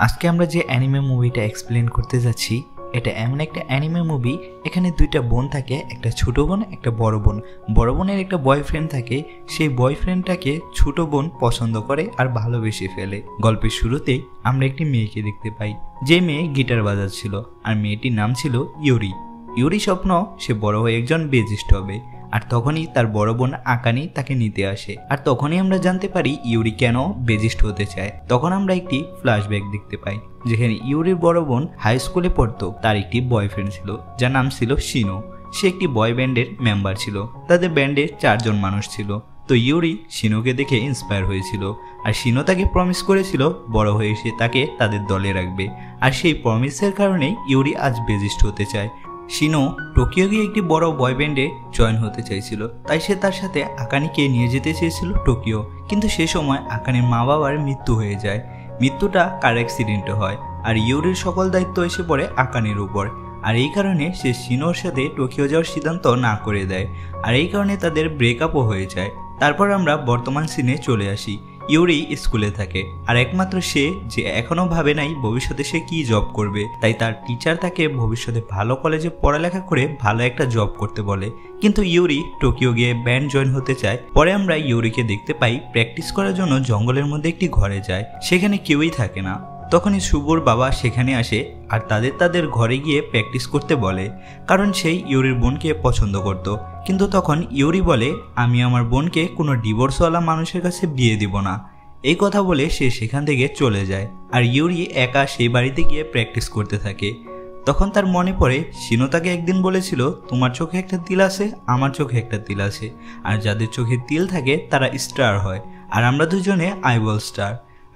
আজকে আমরা যে অ্যানিমে মুভিটা এক্সপ্লেন করতে যাচ্ছি এটা এমন একটা অ্যানিমে মুভি। এখানে দুইটা বোন থাকে, একটা ছোট বোন একটা বড় বোন। বড় বোনের একটা বয়ফ্রেন্ড থাকে, সেই বয়ফ্রেন্ডটাকে ছোট বোন পছন্দ করে আর ভালোবেসে ফেলে। গল্পের শুরুতেই আমরা একটি মেয়েকে দেখতে পাই, যে মেয়ে গিটার বাজাচ্ছিল আর মেয়েটির নাম ছিল ইউরি। ইউরি স্বপ্ন সে বড় হয়ে একজন বেজিস্ট হবে। আর তখনই তার বড় বোন আকানি তাকে নিতে আসে, আর তখনই আমরা জানতে পারি ইউরি কেন বেজিস্ট হতে চায়। তখন আমরা একটি ফ্ল্যাশব্যাক দেখতে পাই, যেখানে ইউরির বড় বোন হাই স্কুলে পড়তো। তার একটি বয়ফ্রেন্ড ছিল যার নাম ছিল শিনো। সে একটি বয় ব্যান্ডের মেম্বার ছিল, তাদের ব্যান্ডে 4 জন মানুষ ছিল। তো ইউরি শিনোকে দেখে ইন্সপায়ার হয়েছিল, আর শিনো তাকে প্রমিস করেছিল বড় হয়ে সে তাকে তাদের দলে রাখবে। আর সেই প্রমিসের কারণেই ইউরি আজ বেজিস্ট হতে চায়। শিনো টোকিও গিয়ে একটি বড় বয় ব্যান্ডে জয়েন হতে চাইছিল, তাই সে তার সাথে আকানিকে নিয়ে যেতে চেয়েছিল টোকিও। কিন্তু সে সময় আকানির মা বাবার মৃত্যু হয়ে যায়। মৃত্যুটা কার অ্যাক্সিডেন্টে হয়, আর ইউরির সকল দায়িত্ব এসে পড়ে আকানির উপর। আর এই কারণে সে শিনোর সাথে টোকিও যাওয়ার সিদ্ধান্ত না করে দেয়, আর এই কারণে তাদের ব্রেকআপও হয়ে যায়। তারপর আমরা বর্তমান সিনে চলে আসি। ইউরি স্কুলে থাকে, আর একমাত্র সে যে এখনো ভাবে নাই ভবিষ্যতে সে কি জব করবে। তাই তার টিচার তাকে ভবিষ্যতে ভালো কলেজে পড়ালেখা করে ভালো একটা জব করতে বলে। কিন্তু ইউরি টোকিও গিয়ে ব্যান্ড জয়েন হতে চায়। পরে আমরা ইউরিকে দেখতে পাই প্র্যাকটিস করার জন্য জঙ্গলের মধ্যে একটি ঘরে যায়। সেখানে কেউই থাকে না। তখনই শুভর বাবা সেখানে আসে আর তাদের ঘরে গিয়ে প্র্যাকটিস করতে বলে, কারণ সেই ইউরির বোনকে পছন্দ করত। কিন্তু তখন ইউরি বলে, আমি আমার বোনকে কোনো ডিভোর্সওয়ালা মানুষের কাছে বিয়ে দিব না। এই কথা বলে সে সেখান থেকে চলে যায়, আর ইউরি একা সেই বাড়িতে গিয়ে প্র্যাকটিস করতে থাকে। তখন তার মনে পড়ে শিনো তাকে একদিন বলেছিল, তোমার চোখে একটা তিল আছে, আমার চোখে একটা তিল আছে, আর যাদের চোখে তিল থাকে তারা স্টার হয়, আর আমরা দুজনে আইবল স্টার।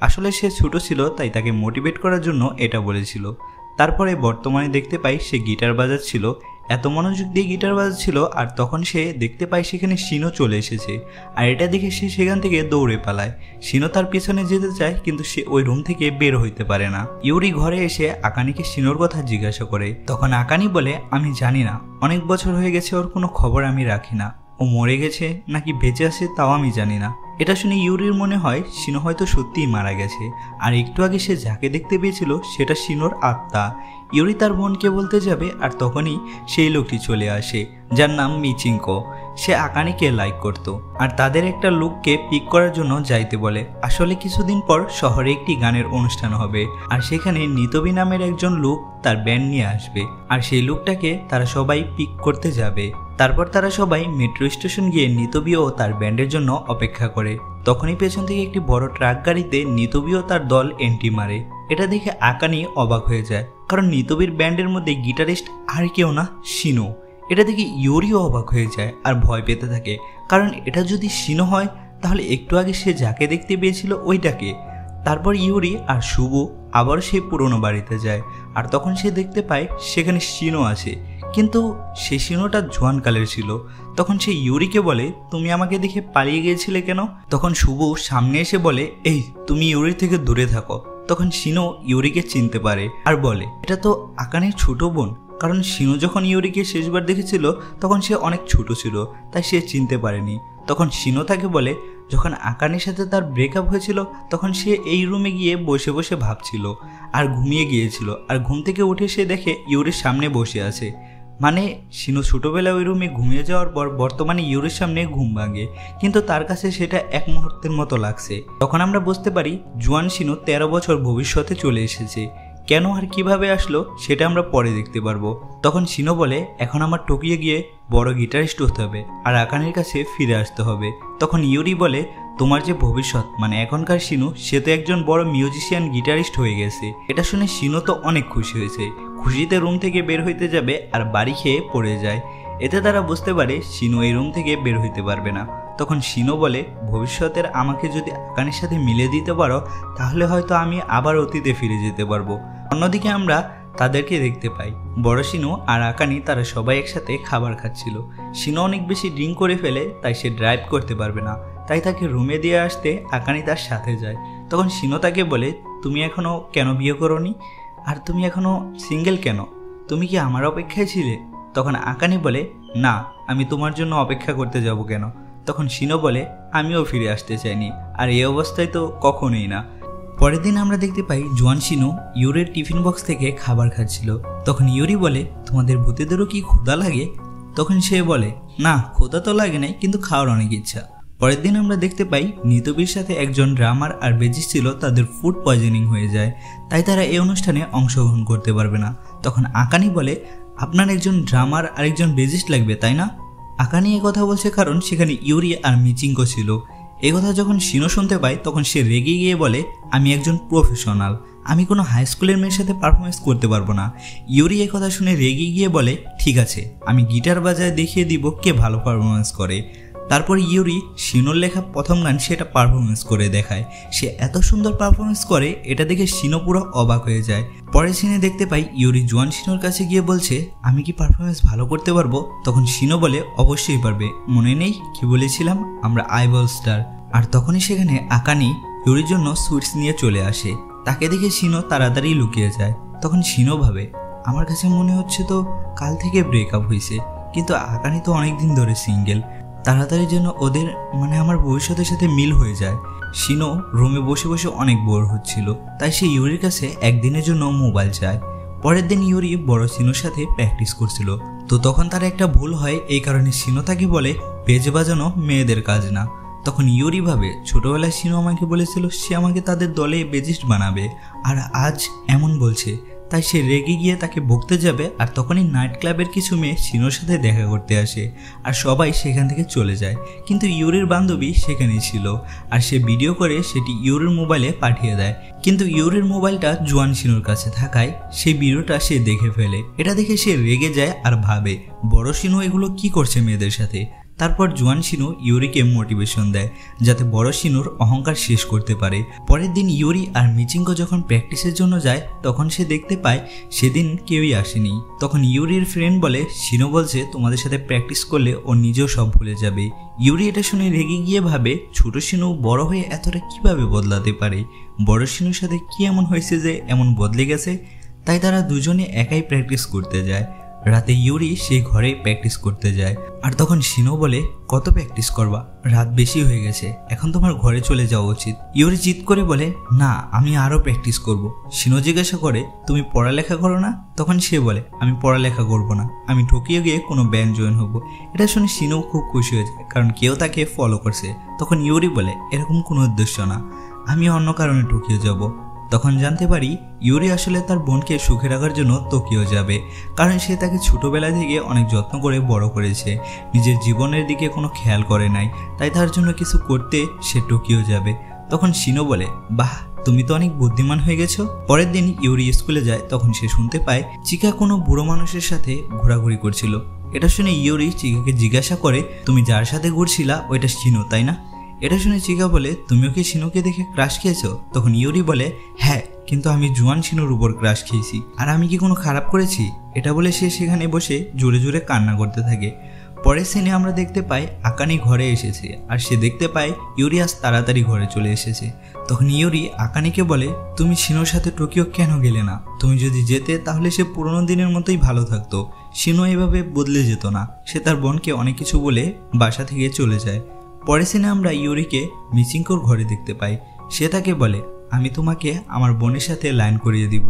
আসলে সে ছোট ছিল, তাই তাকে মোটিভেট করার জন্য এটা বলেছিল। তারপরে বর্তমানে দেখতে পাই সে গিটার বাজাচ্ছিল, এত মনোযোগ দিয়ে গিটার বাজাচ্ছিল। আর তখন সে দেখতে পায় সেখানে শিনো চলে এসেছে, আর এটা দেখে সে সেখান থেকে দৌড়ে পালায়। শিনো তার পিছনে যেতে চায়, কিন্তু সে ওই রুম থেকে বের হইতে পারে না। ইউরি ঘরে এসে আকানিকে শিনোর কথা জিজ্ঞাসা করে। তখন আকানি বলে, আমি জানি না, অনেক বছর হয়ে গেছে, ওর কোনো খবর আমি রাখি না। ও মরে গেছে নাকি বেঁচে আছে তাও আমি জানি না। এটা শুনে ইউরির মনে হয় শিনো হয়তো সত্যিই মারা গেছে, আর একটু আগে সে যাকে দেখতে পেয়েছিল সেটা শিনোর আত্মা। ইউরি তার বোনকে বলতে যাবে, আর তখনই সেই লোকটি চলে আসে যার নাম মিচিঙ্কো। সে আকানিকে লাইক করত, আর তাদের একটা লোককে পিক করার জন্য যাইতে বলে। আসলে কিছুদিন পর শহরে একটি গানের অনুষ্ঠান হবে, আর সেখানে নিতবি নামের একজন লোক তার ব্যান্ড নিয়ে আসবে, আর সেই লোকটাকে তারা সবাই পিক করতে যাবে। তারপর তারা সবাই মেট্রো স্টেশন গিয়ে নিতবি ও তার ব্যান্ডের জন্য অপেক্ষা করে। তখনই পেছন থেকে একটি বড় ট্রাক গাড়িতে নিতবি ও তার দল এন্ট্রি মারে। এটা দেখে আকানি অবাক হয়ে যায়, কারণ নিতবির ব্যান্ডের মধ্যে গিটারিস্ট আর কেউ না, শিনো। এটা দেখে ইউরিও অবাক হয়ে যায় আর ভয় পেতে থাকে, কারণ এটা যদি শিনো হয় তাহলে একটু আগে সে যাকে দেখতে পেয়েছিল ওইটাকে। তারপর ইউরি আর শুভ আবার সেই পুরনো বাড়িতে যায়, আর তখন সে দেখতে পায় সেখানে শিনো আছে, কিন্তু সে শিনোটা জোয়ানকালের ছিল। তখন সে ইউরিকে বলে, তুমি আমাকে দেখে পালিয়ে গিয়েছিলে কেন? তখন শুভ সামনে এসে বলে, এই তুমি ইউরি থেকে দূরে থাকো। তখন শিনো ইউরিকে চিনতে পারে আর বলে, এটা তো আকানের ছোট বোন। কারণ শিনো যখন ইউরিকে শেষবার দেখেছিল তখন সে অনেক ছোট ছিল, তাই সে চিনতে পারেনি। তখন শিনো তাকে বলে, যখন আকানের সাথে তার ব্রেকআপ হয়েছিল তখন সে এই রুমে গিয়ে বসে বসে ভাবছিল আর ঘুমিয়ে গিয়েছিল, আর ঘুম থেকে উঠে সে দেখে ইউরির সামনে বসে আছে। মানে শিনো ছোটবেলায় ওই রুমে ঘুমিয়ে যাওয়ার পর বর্তমানে ইউরির সামনে ঘুম ভাঙে, কিন্তু তার কাছে সেটা এক মুহূর্তের মতো লাগছে। তখন আমরা বুঝতে পারি জুয়ান শিনো 13 বছর ভবিষ্যতে চলে এসেছে। কেন আর কিভাবে আসলো সেটা আমরা পরে দেখতে পারবো। তখন শিনো বলে, এখন আমার টোকিও গিয়ে বড় গিটারিস্ট হতে হবে আর আকানের কাছে ফিরে আসতে হবে। তখন ইউরি বলে, তোমার যে ভবিষ্যৎ মানে এখনকার শিনো, সে তো একজন বড় মিউজিশিয়ান গিটারিস্ট হয়ে গেছে। এটা শুনে শিনো তো অনেক খুশি হয়েছে। খুশিতে রুম থেকে বের হইতে যাবে আর বাড়ি খেয়ে পড়ে যায়। এতে তারা বুঝতে পারে শিনো এই রুম থেকে বের হইতে পারবে না। তখন শিনো বলে, ভবিষ্যতের আমাকে যদি আকানের সাথে মিলে দিতে পারো তাহলে হয়তো আমি আবার অতীতে ফিরে যেতে পারবো। অন্যদিকে আমরা তাদেরকে দেখতে পাই বড় শিনো আর আকানি তারা সবাই একসাথে খাবার খাচ্ছিল। শিনো অনেক বেশি ড্রিঙ্ক করে ফেলে, তাই সে ড্রাইভ করতে পারবে না, তাই তাকে রুমে দিয়ে আসতে আকানি তার সাথে যায়। তখন শিনো তাকে বলে, তুমি এখনো কেন বিয়ে করোনি, আর তুমি এখনো সিঙ্গেল কেন, তুমি কি আমার অপেক্ষায় ছিলে? তখন আকানি বলে, না, আমি তোমার জন্য অপেক্ষা করতে যাব কেন? তখন শিনো বলে, আমিও ফিরে আসতে চাইনি, আর এই অবস্থায় তো কখনোই না। পরের দিন আমরা দেখতে পাই জোয়ান শিনো ইউরির টিফিন বক্স থেকে খাবার খাচ্ছিল। তখন ইউরি বলে, তোমাদের ভূতেদেরও কি ক্ষুধা লাগে? তখন সে বলে, না ক্ষুধা তো লাগে নাই, কিন্তু খাওয়ার অনেক ইচ্ছা। পরের দিন আমরা দেখতে পাই নিতবির সাথে একজন ড্রামার আর বেজিস ছিল, তাদের ফুড পয়জনিং হয়ে যায়, তাই তারা এই অনুষ্ঠানে অংশগ্রহণ করতে পারবে না। তখন আকানি বলে, আপনার একজন ড্রামার আর একজন বেজিস্ট লাগবে তাই না? আকানি এ কথা বলছে কারণ সেখানে ইউরি আর মিচিঙ্কো ছিল। এই কথা যখন শিনো শুনতে পায় তখন সে রেগে গিয়ে বলে, আমি একজন প্রফেশনাল, আমি কোনো হাই স্কুলের মেয়ের সাথে পারফরমেন্স করতে পারবো না। ইউরি এই কথা শুনে রেগে গিয়ে বলে, ঠিক আছে, আমি গিটার বাজায় দেখিয়ে দিব কে ভালো পারফরমেন্স করে। তারপর ইউরি শিনোর লেখা প্রথম গান সেটা পারফরমেন্স করে দেখায়। সে এত সুন্দর পারফরমেন্স করে, এটা দেখে শিনো পুরো অবাক হয়ে যায়। পরের সিনে দেখতে পাই ইউরি জোয়ান শিনোর কাছে গিয়ে বলছে, আমি কি পারফরমেন্স ভালো করতে পারবো? তখন শিনো বলে, অবশ্যই পারবে, মনে নেই কি বলেছিলাম, আমরা আইবল স্টার। আর তখনই সেখানে আকানি ইউরির জন্য সুইটস নিয়ে চলে আসে। তাকে দেখে শিনো তাড়াতাড়ি লুকিয়ে যায়। তখন শিনো ভাবে, আমার কাছে মনে হচ্ছে তো কাল থেকে ব্রেকআপ হয়েছে, কিন্তু আকানি তো অনেকদিন ধরে সিঙ্গেল, তাড়াতাড়ি যেন ওদের আমার ভবিষ্যতের সাথে মিল হয়ে যায়। শিনো রুমে বসে বসে অনেক বোর হচ্ছিল, তাই সে ইউরির কাছে একদিনের জন্য মোবাইল চায়। পরের দিন ইউরি বড় শিনোর সাথে প্র্যাকটিস করছিল, তো তখন তার একটা ভুল হয়, এই কারণে শিনো তাকে বলে বেজে বাজানো মেয়েদের কাজ না। তখন ইউরি ভাবে, ছোটবেলায় শিনো আমাকে বলেছিল সে আমাকে তাদের দলে বেজিস্ট বানাবে, আর আজ এমন বলছে, তাই সে রেগে গিয়ে তাকে বকতে যাবে। আর তখনই নাইট ক্লাবের কিছু মেয়ে শিনোর সাথে দেখা করতে আসে, আর সবাই সেখান থেকে চলে যায়, কিন্তু ইউরির বান্ধবী সেখানেই ছিল, আর সে ভিডিও করে সেটি ইউরির মোবাইলে পাঠিয়ে দেয়। কিন্তু ইউরির মোবাইলটা জোয়ান শিনোর কাছে থাকায় সেই ভিডিওটা সে দেখে ফেলে। এটা দেখে সে রেগে যায় আর ভাবে, বড় শিনো এগুলো কি করছে মেয়েদের সাথে। তারপর জোয়ান শিনো ইউরিকে মোটিভেশন দেয় যাতে বড় শিনোর অহংকার শেষ করতে পারে। পরের দিন ইউরি আর মিচিঙ্কো যখন প্র্যাকটিসের জন্য যায় তখন সে দেখতে পায় সেদিন কেউই আসেনি। তখন ইউরির ফ্রেন্ড বলে, শিনো বলছে তোমাদের সাথে প্র্যাকটিস করলে ও নিজেও সব ভুলে যাবে। ইউরি এটা শুনে রেগে গিয়ে ভাবে, ছোট শিনো বড় হয়ে এতটা কিভাবে বদলাতে পারে, বড় শিনোর সাথে কি এমন হয়েছে যে এমন বদলে গেছে। তাই তারা দুজনে একাই প্র্যাকটিস করতে যায়। রাতে ইউরি সেই ঘরে প্র্যাকটিস করতে যায়, আর তখন শিনো বলে, কত প্র্যাকটিস করবা, রাত বেশি হয়ে গেছে, এখন তোমার ঘরে চলে যাওয়া উচিত। ইউরি জিদ করে বলে, না আমি আরও প্র্যাকটিস করব। শিনো জিজ্ঞাসা করে, তুমি পড়ালেখা করো না? তখন সে বলে, আমি পড়ালেখা করব না, আমি টোকিও গিয়ে কোনো ব্যান্ড জয়েন হব। এটা শুনে শিনো খুব খুশি হয়ে যায়, কারণ কেউ তাকে ফলো করছে। তখন ইউরি বলে, এরকম কোনো উদ্দেশ্য না, আমি অন্য কারণে টোকিও যাব। তখন জানতে পারি ইউরি আসলে তার বোনকে সুখে রাখার জন্য টোকিও যাবে, কারণ সে তাকে ছোটবেলা থেকে অনেক যত্ন করে বড় করেছে, নিজের জীবনের দিকে কোনো খেয়াল করে নাই, তাই তার জন্য কিছু করতে সে টোকিও যাবে। তখন শিনো বলে, বাহ তুমি তো অনেক বুদ্ধিমান হয়ে গেছো। পরের দিন ইউরি স্কুলে যায়, তখন সে শুনতে পায় চিকা কোনো বুড়ো মানুষের সাথে ঘোরাঘুরি করছিল। এটা শুনে ইউরি চিকাকে জিজ্ঞাসা করে, তুমি যার সাথে ঘুরছিলা ওইটা শিনো তাই না? এটা শুনে চিকা বলে, তুমিও কি শিনোকে দেখে ক্রাশ খেয়েছো? তখন ইউরি বলে, হ্যাঁ, কিন্তু আমি জোয়ান শিনোর উপর ক্রাশ খেয়েছি, আর আমি কি কোনো খারাপ করেছি? এটা বলে সে সেখানে বসে জোরে জোরে কান্না করতে থাকে। পরের সিনে আমরা দেখতে পাই আকানি ঘরে এসেছে, আর সে দেখতে পায় ইউরি আজ তাড়াতাড়ি ঘরে চলে এসেছে। তখন ইউরি আকানিকে বলে, তুমি শিনোর সাথে টোকিও কেন গেলে না? তুমি যদি যেতে তাহলে সে পুরোনো দিনের মতোই ভালো থাকতো, শিনো এভাবে বদলে যেত না। সে তার বোনকে অনেক কিছু বলে বাসা থেকে চলে যায়। পরের সিনে আমরা ইউরিকে মিচিঙ্কোর ঘরে দেখতে পাই। সে তাকে বলে, আমি তোমাকে আমার বোনের সাথে লাইন করিয়ে দিব,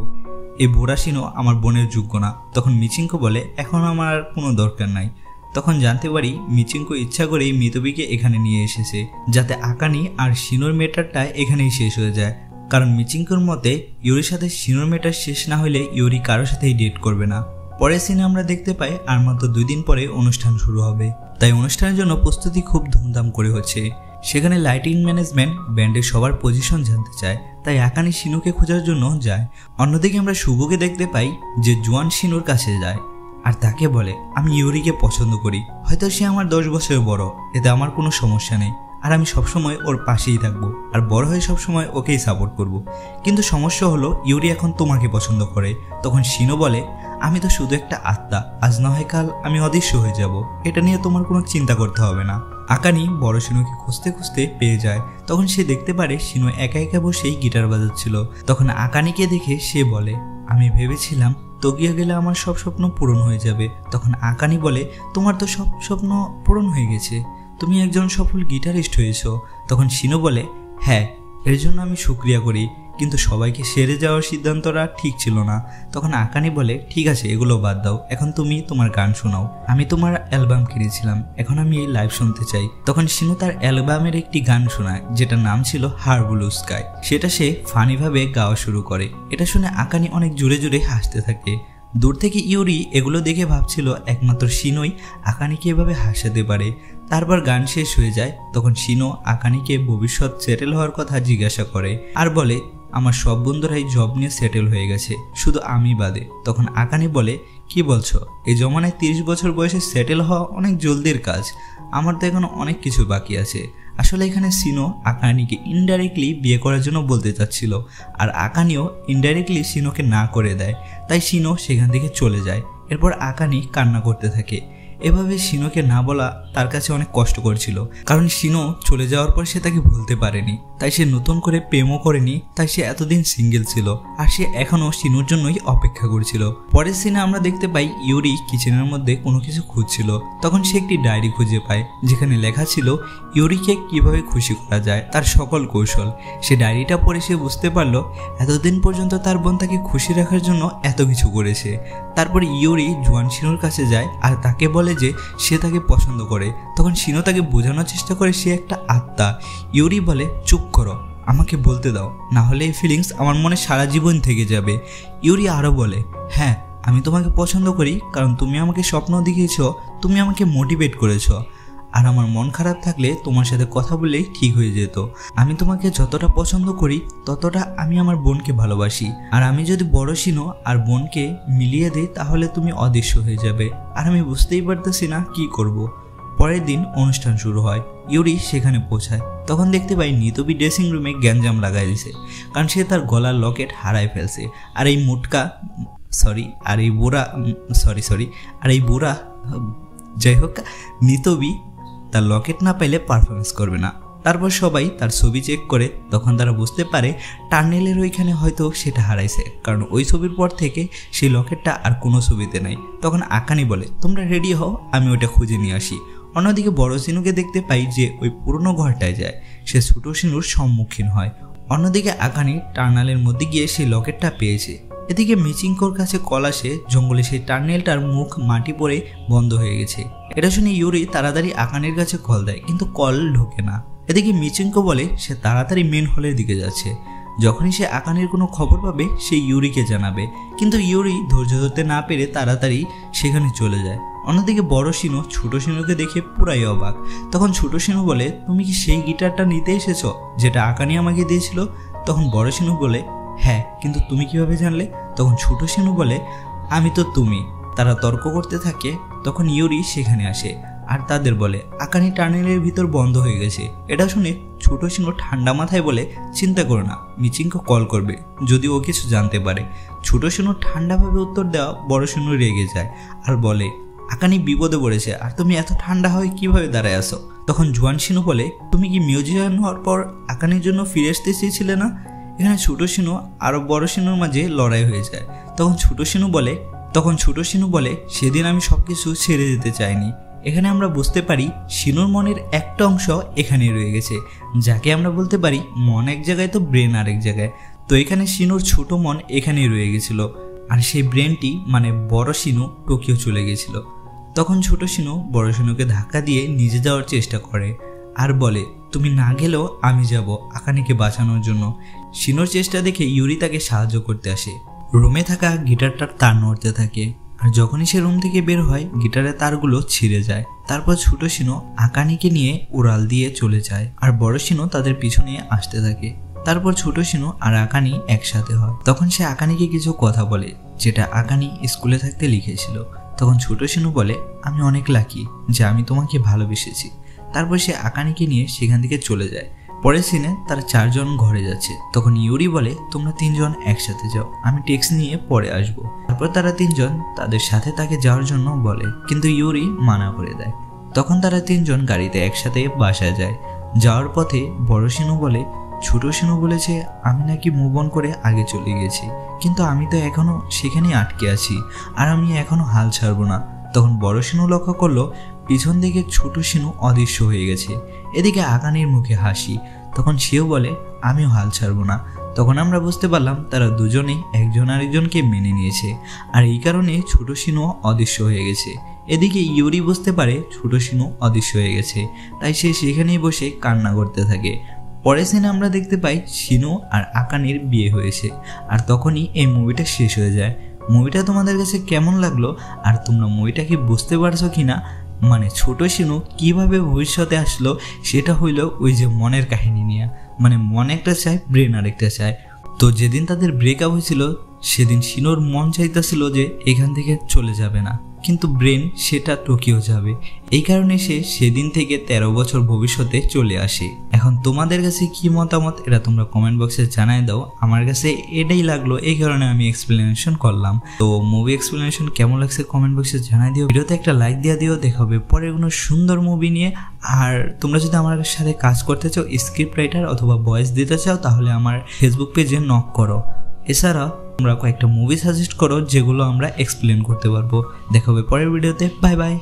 এই বুড়া শিনো আমার বোনের যোগ্য না। তখন মিচিঙ্কো বলে, এখন আমার আর কোনো দরকার নাই। তখন জানতে পারি মিচিঙ্কো ইচ্ছা করেই মিতবিকে এখানে নিয়ে এসেছে, যাতে আকানি আর শিনোর মেটারটা এখানেই শেষ হয়ে যায়, কারণ মিচিঙ্কোর মতে ইউরির সাথে শিনোর মেটার শেষ না হলে ইউরি কারোর সাথেই ডেট করবে না। পরের সিনে আমরা দেখতে পাই আর মাত্র 2 দিন পরে অনুষ্ঠান শুরু হবে, তাই অনুষ্ঠানের জন্য প্রস্তুতি খুব ধুমধাম করে হচ্ছে। সেখানে লাইটিং ম্যানেজমেন্ট ব্যান্ডের সবার পজিশন জানতে চায়, তাই আকানি শিনুকে খোঁজার জন্য যায়। অন্যদিকে আমরা শুভকে দেখতে পাই যে জোয়ান শিনুর কাছে যায় আর তাকে বলে, আমি ইউরিকে পছন্দ করি, হয়তো সে আমার 10 বছরের বড়, এতে আমার কোনো সমস্যা নেই, আর আমি সবসময় ওর পাশেই থাকবো, আর বড় হয়ে সবসময় ওকেই সাপোর্ট করব। কিন্তু সমস্যা হলো ইউরি এখন তোমাকে পছন্দ করে। তখন শিনো বলে, আমি তো শুধু একটা আত্মা, আজ না হয় কাল আমি অদৃশ্য হয়ে যাব, এটা নিয়ে তোমার কোনো চিন্তা করতে হবে না। আকানি বড় শিনুকে খুঁজতে খুঁজতে পেয়ে যায়। তখন সে দেখতে পারে শিনু একা একা বসেই গিটার বাজাচ্ছিল। তখন আকানিকে দেখে সে বলে, আমি ভেবেছিলাম টোকিও গেলে আমার সব স্বপ্ন পূরণ হয়ে যাবে। তখন আকানি বলে, তোমার তো সব স্বপ্ন পূরণ হয়ে গেছে, তুমি একজন সফল গিটারিস্ট হয়েছো। তখন শিনু বলে, হ্যাঁ, এর জন্য আমি শুকরিয়া করি, কিন্তু সবাইকে সেরে যাওয়ার সিদ্ধান্তটা ঠিক ছিল না। তখন আকানি বলে, ঠিক আছে এগুলো বাদ দাও, এখন তুমি তোমার গান শোনাও। আমি তোমার অ্যালবাম কিনেছিলাম, এখন আমি এই লাইভ শুনতে চাই। তখন শিনু তার অ্যালবামের একটি গান শোনায় যেটার নাম ছিল হার ব্লু স্কাই। সেটা সে ফানিভাবে গাওয়া শুরু করে। এটা শুনে আকানি অনেক জোরে জোরে হাসতে থাকে। দূর থেকে ইউরি এগুলো দেখে ভাবছিল একমাত্র শিনোই আকানিকে এভাবে হাসাতে পারে। তারপর গান শেষ হয়ে যায়। তখন শিনো আকানিকে ভবিষ্যৎ সেটেল হওয়ার কথা জিজ্ঞাসা করে আর বলে, আমার সব বন্ধুরাই জব নিয়ে সেটেল হয়ে গেছে, শুধু আমি বাদে। তখন আকানি বলে, কি বলছো? এই জমানায় 30 বছর বয়সে সেটেল হওয়া অনেক জলদির কাজ, আমার তো এখনো অনেক কিছু বাকি আছে। আসলে এখানে শিনো আকানিকে ইনডাইরেক্টলি বিয়ে করার জন্য বলতে চাচ্ছিল, আর আকানিও ইনডাইরেক্টলি শিনোকে না করে দেয়। তাই শিনো সেখান থেকে চলে যায়। এরপর আকানি কান্না করতে থাকে। এভাবে শিনোকে না বলা তার কাছে অনেক কষ্ট করছিল, কারণ শিনো চলে যাওয়ার পর সে তাকে ভুলতে পারেনি। তাই সে নতুন করে প্রেমও করেনি, তাই সে এতদিন সিঙ্গেল ছিল আর সে এখনো শিনোর জন্যই অপেক্ষা করছিল। পরের সিনে আমরা দেখতে পাই ইউরি কিচেনের মধ্যে কোনো কিছু খুঁজছিল। তখন সে একটি ডায়েরি খুঁজে পায় যেখানে লেখা ছিল ইউরিকে কিভাবে খুশি করা যায়, তার সকল কৌশল। সে ডায়েরিটা পড়ে সে বুঝতে পারলো এতদিন পর্যন্ত তার বোন তাকে খুশি রাখার জন্য এত কিছু করেছে। তারপর ইউরি জুয়ান শিনোর কাছে যায় আর তাকে বলে যে সে তাকে পছন্দ করে। তখন শিনো তাকে বোঝানোর চেষ্টা করে সে একটা আত্মা। ইউরি বলে, চুপ করো, আমাকে বলতে দাও, না হলে এই ফিলিংস আমার মনে সারা জীবন থেকে যাবে। ইউরি আরও বলে, হ্যাঁ আমি তোমাকে পছন্দ করি, কারণ তুমি আমাকে স্বপ্ন দেখিয়েছ, তুমি আমাকে মোটিভেট করেছ, আর আমার মন খারাপ থাকলে তোমার সাথে কথা বললেই ঠিক হয়ে যেত। আমি তোমাকে যতটা পছন্দ করি ততটা আমি আমার বোনকে ভালোবাসি, আর আমি যদি বড় শিনো আর বোনকে মিলিয়ে দিই তাহলে তুমি অদৃশ্য হয়ে যাবে, আর আমি বুঝতেই পারতেছি না কি করব। পরের দিন অনুষ্ঠান শুরু হয়। ইউরি সেখানে পৌঁছায়। তখন দেখতে পাই নিতবি ড্রেসিং রুমে গ্যাঞ্জাম লাগাই দিছে, কারণ সে তার গলার লকেট হারায় ফেলছে। আর এই বুড়া যাই হোক, নিতবি তার লকেট না পাইলে পারফরমেন্স করবে না। তারপর সবাই তার ছবি চেক করে। তখন তারা বুঝতে পারে টার্নেলের ওইখানে হয়তো সেটা হারাইছে, কারণ ওই ছবির পর থেকে সেই লকেটটা আর কোনো ছবিতে নাই। তখন আকানি বলে, তোমরা রেডি হও, আমি ওইটা খুঁজে নিয়ে আসি। অন্যদিকে বড় শিনুকে দেখতে পাই যে ওই পুরনো ঘরটায় যায়। সে ছোট শিনুর সম্মুখীন হয়। অন্যদিকে আকানি টার্নেলের মধ্যে গিয়ে সেই লকেটটা পেয়েছে। এদিকে মিচিঙ্কোর কাছে কল আসে, জঙ্গলে সেই টার্নেলটার মুখ মাটি পড়ে বন্ধ হয়ে গেছে। এটা শুনে ইউরি তাড়াতাড়ি আকানির কাছে কল দেয়, কিন্তু কল ঢোকে না। এদিকে মিচিঙ্কো বলে সে তাড়াতাড়ি মেন হলের দিকে যাচ্ছে। যখনই সে আকানির কোনো খবর পাবে সে ইউরিকে জানাবে, কিন্তু ইউরি ধৈর্য ধরতে না পেরে তাড়াতাড়ি সেখানে চলে যায়। অন্যদিকে বড় শিনু ছোট শিনুকে দেখে পুরাই অবাক। তখন ছোট শিনু বলে, তুমি কি সেই গিটারটা নিতে এসেছো যেটা আকানি আমাকে দিয়েছিল? তখন বড় শিনু বলে, হ্যাঁ, কিন্তু তুমি কিভাবে জানলে? তখন ছোট শিনু বলে, আমি তো তুমি। তারা তর্ক করতে থাকে। তখন ইউরি সেখানে আসে আর তাদের বলে আকানি টানেলের ভিতর বন্ধ হয়ে গেছে। এটা শুনে ছোট শিনু ঠান্ডা মাথায় বলে, চিন্তা করো না, মিচিঙ্কো কল করবে যদি ও কিছু জানতে পারে। ছোট শিনু ঠান্ডাভাবে উত্তর দেওয়া বড় শিনু রেগে যায় আর বলে, আকানি বিপদে পড়েছে আর তুমি এত ঠান্ডা হয়ে কিভাবে দাঁড়ায় আসো? তখন জুয়ান শিনু বলে, তুমি কি মিউজিয়াম হওয়ার পর আকানির জন্য ফিরে আসতে চেয়েছিলে না? এখানে ছোট শিনু আর বড় শিনুর মাঝে লড়াই হয়ে যায়। তখন ছোট শিনু বলে সেদিন আমি সবকিছু ছেড়ে দিতে চাইনি। এখানে আমরা বুঝতে পারি শিনুর মনের একটা অংশ এখানে রয়ে গেছে, যাকে আমরা বলতে পারি মন এক জায়গায় তো ব্রেন আরেক জায়গায়। তো এখানে শিনুর ছোট মন এখানেই রয়ে গেছিল, আর সেই ব্রেনটি মানে বড় শিনু টোকিও চলে গেছিল। তখন ছোট শিনু বড় শিনুকে ধাক্কা দিয়ে নিজে যাওয়ার চেষ্টা করে আর বলে, তুমি না গেলেও আমি যাব আকানিকে বাঁচানোর জন্য। শিনুর চেষ্টা দেখে ইউরি তাকে সাহায্য করতে আসে। রুমে থাকা গিটারটার তার নড়তে থাকে, আর যখনই সে রুম থেকে বের হয় গিটারের তারগুলো ছিঁড়ে যায়। তারপর ছোট শিনু আকানিকে নিয়ে উড়াল দিয়ে চলে যায়, আর বড় শিনু তাদের পিছনে আসতে থাকে। তারপর ছোট শিনু আর আকানি একসাথে হয়। তখন সে আকানিকে কিছু কথা বলে যেটা আকানি স্কুলে থাকতে লিখেছিল। তখন ছোট শিনু বলে, আমি অনেক লাকি যে আমি তোমাকে ভালোবেসেছি। তারপর সে আকানিকে নিয়ে সেখান থেকে চলে যায়। পরের সিনে তারা 4 জন ঘরে যাচ্ছে। তখন ইউরি বলে, তোমরা 3 জন একসাথে যাও, আমি ট্যাক্সি নিয়ে পরে আসবো। তারপর তারা 3 জন তাদের সাথে তাকে যাওয়ার জন্য বলে, কিন্তু ইউরি মানা করে দেয়। তখন তারা 3 জন গাড়িতে একসাথে বাসায় যায়। যাওয়ার পথে বড় শিনু বলে, ছোট শিনু বলেছে আমি নাকি মুভ অন করে আগে চলে গেছি, কিন্তু আমি তো এখনো সেখানেই আটকে আছি, আর আমি এখনো হাল ছাড়বো না। তখন বড় শিনু লক্ষ্য করলো পিছন দিকে ছোট শিনু অদৃশ্য হয়ে গেছে। এদিকে আকানির মুখে হাসি। তখন সেও বলে, আমিও হাল ছাড়বো না। তখন আমরা বুঝতে পারলাম তারা দুজনেই একজন আরেকজনকে মেনে নিয়েছে, আর এই কারণে ছোট শিনু অদৃশ্য হয়ে গেছে। এদিকে ইউরি বুঝতে পারে ছোট শিনু অদৃশ্য হয়ে গেছে, তাই সে সেখানেই বসে কান্না করতে থাকে। পরের সিনে আমরা দেখতে পাই শিনু আর আকানের বিয়ে হয়েছে, আর তখনই এই মুভিটা শেষ হয়ে যায়। মুভিটা তোমাদের কাছে কেমন লাগলো, আর তোমরা মুভিটা কি বুঝতে পারছো কিনা? মানে ছোট শিনু কিভাবে ভবিষ্যতে আসলো সেটা হইলো ওই যে মনের কাহিনী নিয়ে, মানে মন একটা চায় ব্রেন আরেকটা চায়। তো যেদিন তাদের ব্রেকআপ হয়েছিল সেদিন শিনুর মন চাইতেছিল যে এখান থেকে চলে যাবে না, কিন্তু ব্রেন সেটা টোকিও যাবে। এই কারণে সে সেদিন থেকে 13 বছর ভবিষ্যতে চলে আসে। এখন তোমাদের কাছে কি মতামত এটা তোমরা কমেন্ট বক্সে জানায় দাও। আমার কাছে এটাই লাগলো, এই কারণে আমি এক্সপ্লেনেশন করলাম। তো মুভি এক্সপ্লেনেশন কেমন লাগছে কমেন্ট বক্সে জানাই দিও, ভিডিওতে একটা লাইক দিয়ে দিও। দেখা হবে পরে কোনো সুন্দর মুভি নিয়ে। আর তোমরা যদি আমার সাথে কাজ করতে চাও, স্ক্রিপ্ট রাইটার অথবা ভয়েস দিতে চাও, তাহলে আমার ফেসবুক পেজে নক করো। এছাড়া তোমরা কয়েকটা মুভি সাজেস্ট করো যেগুলো আমরা এক্সপ্লেন করতে পারবো। দেখা হবে পরের ভিডিওতে। Bye bye.